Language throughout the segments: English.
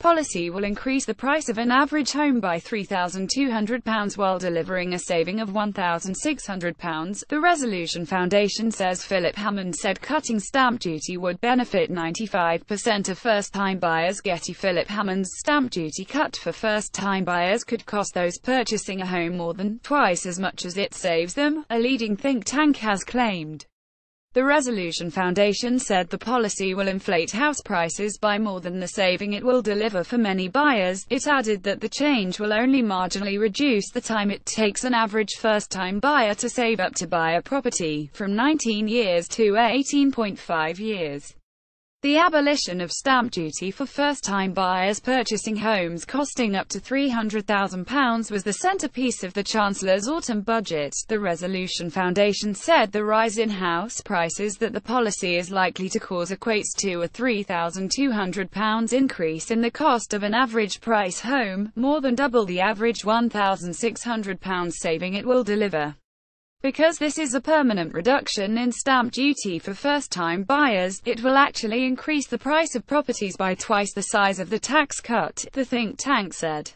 policy will increase the price of an average home by £3,200 while delivering a saving of £1,600. The Resolution Foundation says Philip Hammond said cutting stamp duty would benefit 95% of first-time buyers. Philip Hammond's stamp duty cut for first-time buyers could cost those purchasing a home more than twice as much as it saves them, a leading think tank has claimed. The Resolution Foundation said the policy will inflate house prices by more than the saving it will deliver for many buyers. It added that the change will only marginally reduce the time it takes an average first-time buyer to save up to buy a property, from 19 years to 18.5 years. The abolition of stamp duty for first-time buyers purchasing homes costing up to £300,000 was the centrepiece of the Chancellor's autumn budget. The Resolution Foundation said the rise in house prices that the policy is likely to cause equates to a £3,200 increase in the cost of an average price home, more than double the average £1,600 saving it will deliver. Because this is a permanent reduction in stamp duty for first-time buyers, it will actually increase the price of properties by twice the size of the tax cut, the think tank said.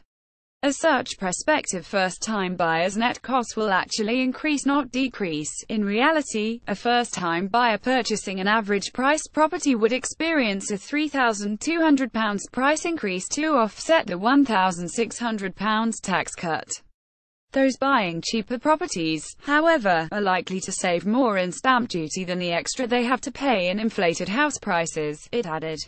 As such, prospective first-time buyers' net costs will actually increase, not decrease. In reality, a first-time buyer purchasing an average-priced property would experience a £3,200 price increase to offset the £1,600 tax cut. Those buying cheaper properties, however, are likely to save more in stamp duty than the extra they have to pay in inflated house prices, it added.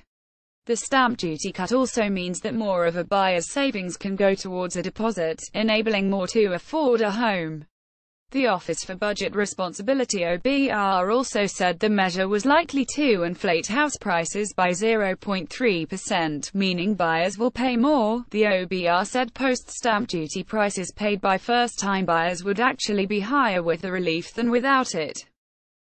The stamp duty cut also means that more of a buyer's savings can go towards a deposit, enabling more to afford a home. The Office for Budget Responsibility (OBR) also said the measure was likely to inflate house prices by 0.3%, meaning buyers will pay more. The OBR said post-stamp duty prices paid by first-time buyers would actually be higher with the relief than without it.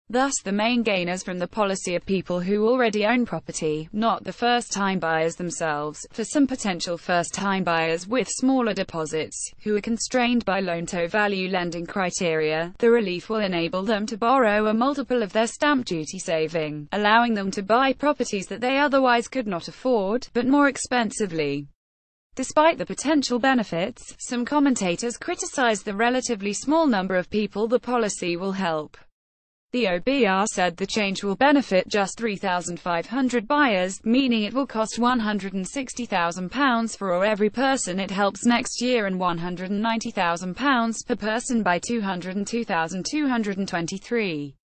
Thus the main gainers from the policy are people who already own property, not the first-time buyers themselves. For some potential first-time buyers with smaller deposits, who are constrained by loan-to-value lending criteria, the relief will enable them to borrow a multiple of their stamp duty saving, allowing them to buy properties that they otherwise could not afford, but more expensively. Despite the potential benefits, some commentators criticize the relatively small number of people the policy will help. The OBR said the change will benefit just 3,500 buyers, meaning it will cost £160,000 for every person it helps next year and £190,000 per person by 202,223.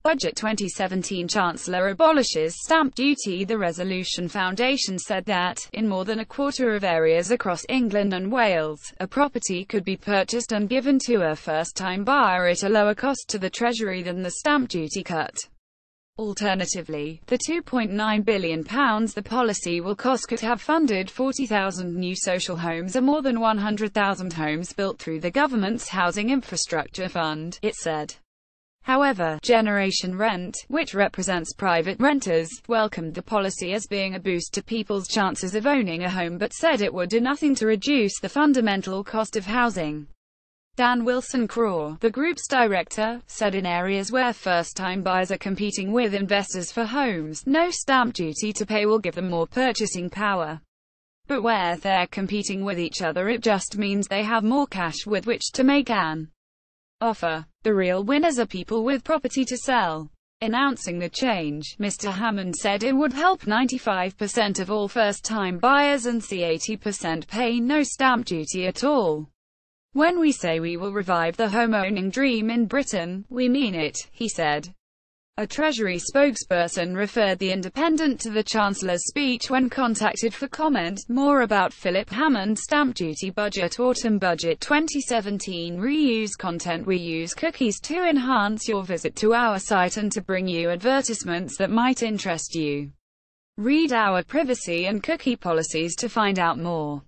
Budget 2017 Chancellor abolishes stamp duty. The Resolution Foundation said that, in more than a quarter of areas across England and Wales, a property could be purchased and given to a first-time buyer at a lower cost to the Treasury than the stamp duty cut. Alternatively, the £2.9 billion the policy will cost could have funded 40,000 new social homes or more than 100,000 homes built through the government's Housing Infrastructure Fund, it said. However, Generation Rent, which represents private renters, welcomed the policy as being a boost to people's chances of owning a home but said it would do nothing to reduce the fundamental cost of housing. Dan Wilson-Craw, the group's director, said in areas where first-time buyers are competing with investors for homes, no stamp duty to pay will give them more purchasing power. But where they're competing with each other, it just means they have more cash with which to make an offer. The real winners are people with property to sell. Announcing the change, Mr. Hammond said it would help 95% of all first-time buyers and see 80% pay no stamp duty at all. When we say we will revive the home-owning dream in Britain, we mean it, he said. A Treasury spokesperson referred The Independent to the Chancellor's speech when contacted for comment. More about Philip Hammond stamp duty budget. Autumn Budget 2017 Reuse content. We use cookies to enhance your visit to our site and to bring you advertisements that might interest you. Read our privacy and cookie policies to find out more.